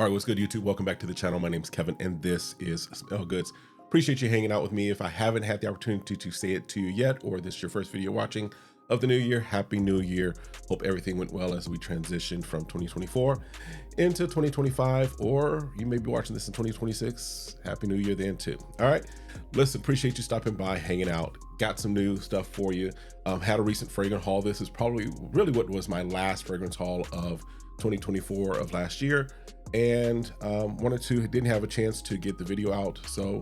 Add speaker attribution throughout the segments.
Speaker 1: All right, what's good, YouTube? Welcome back to the channel. My name is Kevin, and this is Smell Goods. Appreciate you hanging out with me. If I haven't had the opportunity to say it to you yet, or this is your first video watching of the new year, Happy New Year. Hope everything went well as we transition from 2024 into 2025, or you may be watching this in 2026. Happy New Year then too. All right, listen, appreciate you stopping by, hanging out. Got some new stuff for you. Had a recent fragrance haul. This is probably really what was my last fragrance haul of 2024 of last year. And didn't have a chance to get the video out, so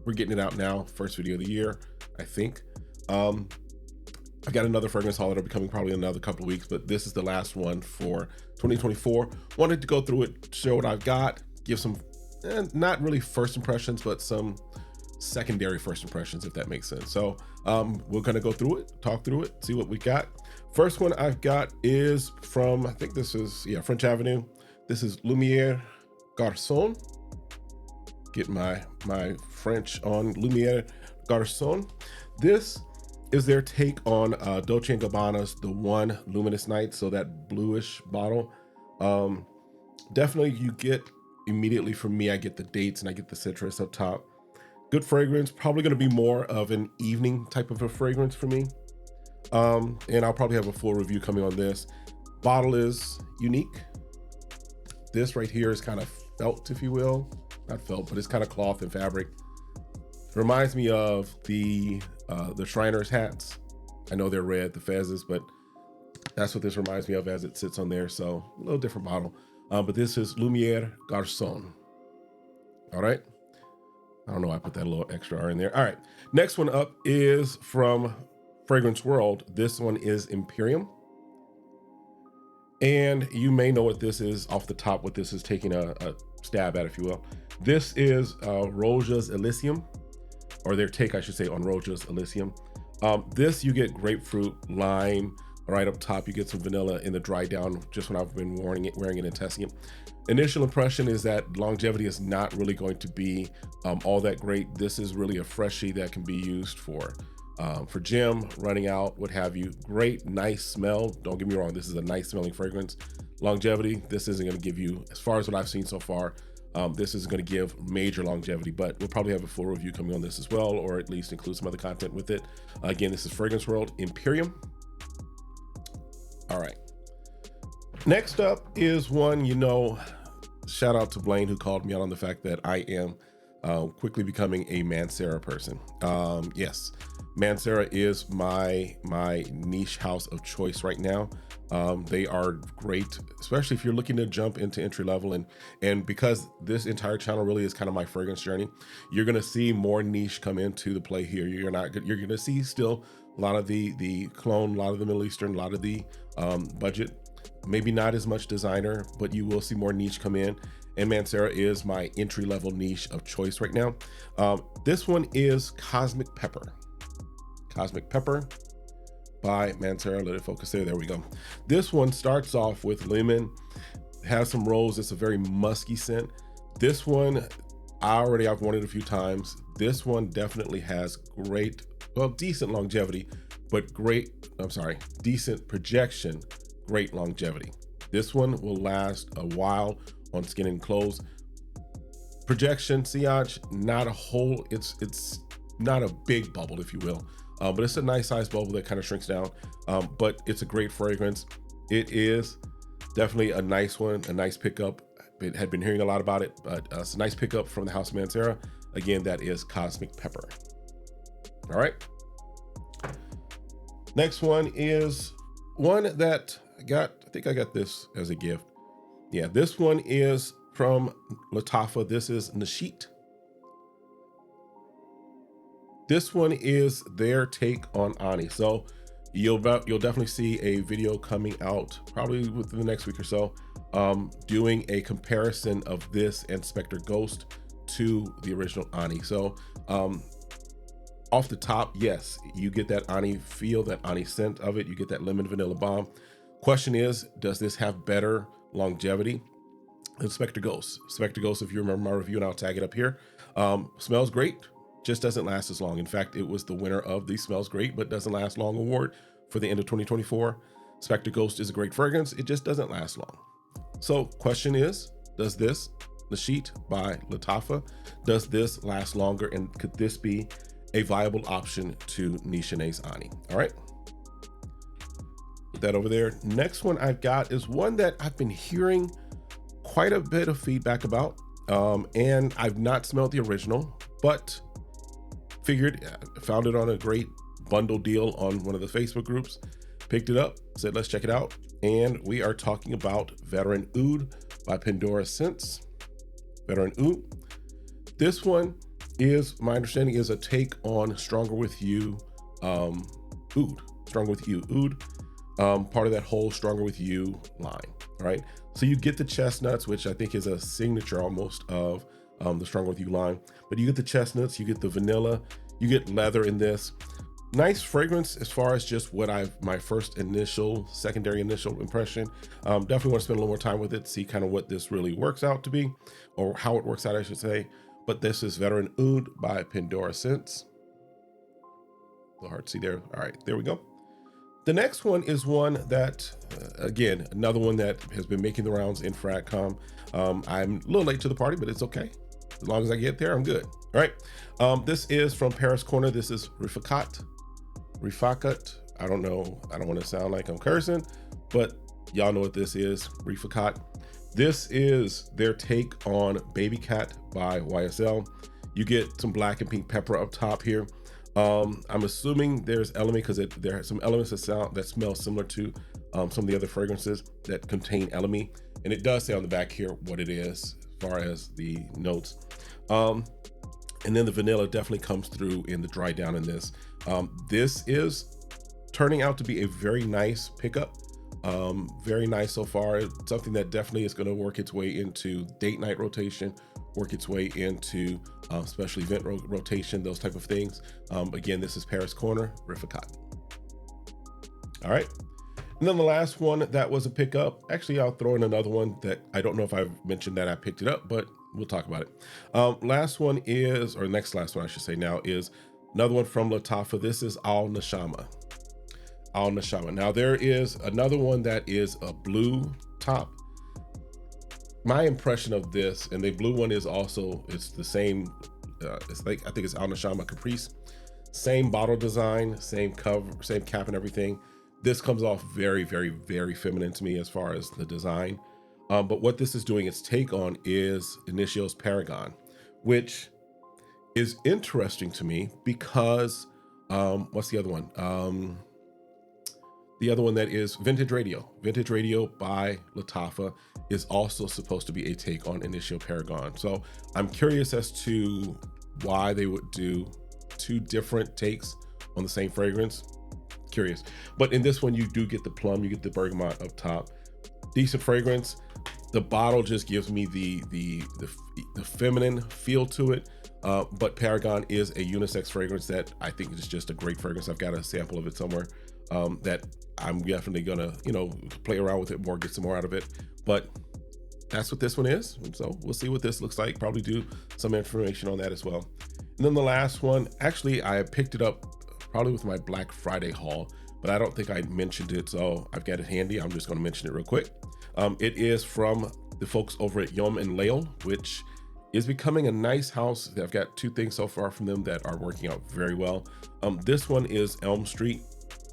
Speaker 1: we're getting it out now. First video of the year, I think. I've got another fragrance haul that'll be coming probably in another couple of weeks, but this is the last one for 2024. Wanted to go through it, show what I've got, give some not really first impressions, but some secondary first impressions, if that makes sense. So we're gonna go through it, talk through it, see what we got. First one I've got is from, I think this is French Avenue. This is Lumiere Garcon. Get my French on. Lumiere Garcon. This is their take on Dolce & Gabbana's The One Luminous Night, so that bluish bottle. Definitely you get immediately from me, I get the dates and I get the citrus up top. Good fragrance, probably gonna be more of an evening type of a fragrance for me. And I'll probably have a full review coming on this. Bottle is unique. This right here is kind of felt, if you will. Not felt, but it's kind of cloth and fabric. Reminds me of the Shriners hats. I know they're red, the fezzes, but that's what this reminds me of as it sits on there. So a little different bottle. But this is Lumiere Garcon. All right. I don't know why I put that little extra R in there. All right. Next one up is from Fragrance World. This one is Imperium. And you may know what this is off the top, what this is taking a stab at, if you will. This is Roja's Elysium, or their take, I should say, on Roja's Elysium. This, you get grapefruit, lime, right up top. You get some vanilla in the dry down, just when I've been wearing it and testing it. Initial impression is that longevity is not really going to be all that great. This is really a freshie that can be used for gym, running out, what have you. Great, nice smell. Don't get me wrong, this is a nice smelling fragrance. Longevity, this isn't gonna give you, as far as what I've seen so far, this is gonna give major longevity, but we'll probably have a full review coming on this as well, or at least include some other content with it. Again, this is Fragrance World Imperium. All right. Next up is one, shout out to Blaine, who called me out on the fact that I am quickly becoming a Mancera person. Yes. Mancera is my niche house of choice right now. They are great, especially if you're looking to jump into entry level, and because this entire channel really is kind of my fragrance journey, you're gonna see more niche come into the play here. You're gonna see still a lot of the clone, a lot of the Middle Eastern, a lot of the budget, maybe not as much designer, but you will see more niche come in. And Mancera is my entry level niche of choice right now. This one is Cosmic Pepper. Cosmic Pepper by Mancera. Let it focus there. There we go. This one starts off with lemon, has some rose. It's a very musky scent. This one, I've worn it a few times. This one definitely has decent longevity, but decent projection, great longevity. This one will last a while on skin and clothes. Projection, sillage, not a whole, it's not a big bubble, if you will. But it's a nice size bubble that kind of shrinks down. But it's a great fragrance. It is definitely a nice one, a nice pickup. I had been hearing a lot about it, but it's a nice pickup from the House of Mancera. Again, that is Cosmic Pepper. All right. Next one is one that I think I got this as a gift. Yeah, this one is from Lattafa. This is Nasheet. This one is their take on Ani. So you'll definitely see a video coming out probably within the next week or so, doing a comparison of this and Spectre Ghost to the original Ani. So off the top, yes, you get that Ani feel, that Ani scent of it. You get that lemon vanilla bomb. Question is, does this have better longevity than Spectre Ghost? Spectre Ghost, if you remember my review, and I'll tag it up here, smells great. Just doesn't last as long. In fact, it was the winner of the Smells Great But Doesn't Last Long award for the end of 2024. Spectre Ghost is a great fragrance. It just doesn't last long. So question is, Does this, Nasheet by Latafa, does this last longer, and could this be a viable option to Nishane's Ani? All right, put that over there. Next one I've got is one that I've been hearing quite a bit of feedback about, and I've not smelled the original, but figured, found it on a great bundle deal on one of the Facebook groups, picked it up, said let's check it out, and we are talking about Veteran Oud by Pandora Scents. Veteran Oud. This one is, my understanding, is a take on Stronger With You Oud. Stronger With You Oud, part of that whole Stronger With You line, right? So you get the chestnuts, which I think is a signature almost of the Stronger With You line, but you get the chestnuts, you get the vanilla, you get leather in this. Nice fragrance as far as just what my first secondary initial impression. Definitely want to spend a little more time with it, see kind of what this really works out to be, or how it works out, I should say. But this is Veteran Oud by Pandora Scents. A little hard to see there. All right, there we go. The next one is one that, again, another one that has been making the rounds in Fragcom. I'm a little late to the party, but it's okay. As long as I get there, I'm good. All right, this is from Paris Corner. This is Rifaaqat. I don't know. I don't want to sound like I'm cursing, but y'all know what this is. Rifaaqat. This is their take on Baby Cat by YSL. You get some black and pink pepper up top here. I'm assuming there's element because there are some elements that smell similar to some of the other fragrances that contain elemi, and it does say on the back here what it is as far as the notes. And then the vanilla definitely comes through in the dry down in this. This is turning out to be a very nice pickup. Very nice so far. Something that definitely is going to work its way into date night rotation, work its way into special event rotation, those type of things. Again, this is Paris Corner, Rifaaqat. All right. And then the last one that was a pickup, actually I'll throw in another one that I don't know if I've mentioned that I picked it up, but we'll talk about it. Last one is, or next last one I should say now, is another one from Latafa. This is Al Nashama. Al Nashama. Now there is another one that is a blue top. My impression of this, and the blue one is also, it's the same, it's like, I think it's Al Nashama Caprice. Same bottle design, same cover, same cap and everything. This comes off very, very, very feminine to me as far as the design. But what this is doing its take on is Initio's Paragon, which is interesting to me because, what's the other one? The other one that is Vintage Radio. Vintage Radio by Latafa is also supposed to be a take on Initio Paragon. So I'm curious as to why they would do two different takes on the same fragrance. Curious. But in this one, you do get the plum, you get the bergamot up top. Decent fragrance. The bottle just gives me the feminine feel to it. But Paragon is a unisex fragrance that I think is just a great fragrance. I've got a sample of it somewhere that I'm definitely gonna, play around with it more, get some more out of it. But that's what this one is. So we'll see what this looks like. Probably do some information on that as well. And then the last one, actually, I picked it up probably with my Black Friday haul, but I don't think I mentioned it, so I've got it handy. I'm just going to mention it real quick. It is from the folks over at Yom and Lael, which is becoming a nice house. I've got two things so far from them that are working out very well. This one is Elm Street,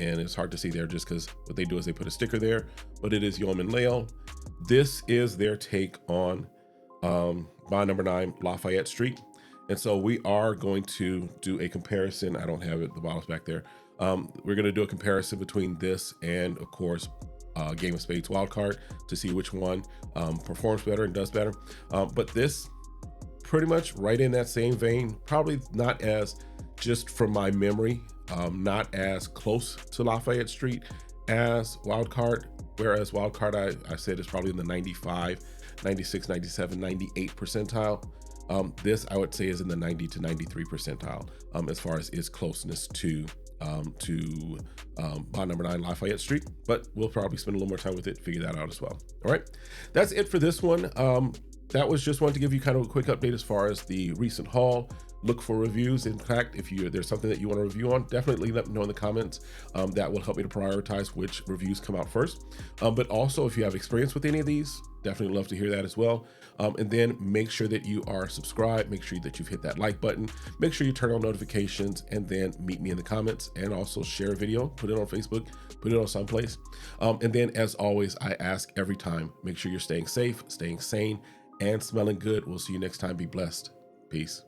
Speaker 1: and it's hard to see there just because what they do is they put a sticker there, but it is Yom and Lael. This is their take on Bond Number 9 Lafayette Street. And so we are going to do a comparison. I don't have it, the bottle's back there. We're going to do a comparison between this and, of course, Game of Spades Wildcard to see which one performs better and does better. But this pretty much right in that same vein, probably not as, just from my memory, not as close to Lafayette Street as Wildcard, whereas Wildcard I said is probably in the 95, 96, 97, 98 percentile. This I would say is in the 90 to 93 percentile as far as its closeness to Bond Number 9 Lafayette Street, but we'll probably spend a little more time with it, figure that out as well. All right, that's it for this one. That was just wanted to give you kind of a quick update as far as the recent haul. Look for reviews. In fact, if there's something that you want to review on, definitely let me know in the comments. That will help me to prioritize which reviews come out first. But also, if you have experience with any of these, Definitely love to hear that as well. And then make sure that you are subscribed. Make sure that you've hit that like button. Make sure you turn on notifications, and then meet me in the comments, and also share a video, put it on Facebook, put it on someplace. And then as always, I ask every time, make sure you're staying safe, staying sane, and smelling good. We'll see you next time. Be blessed. Peace.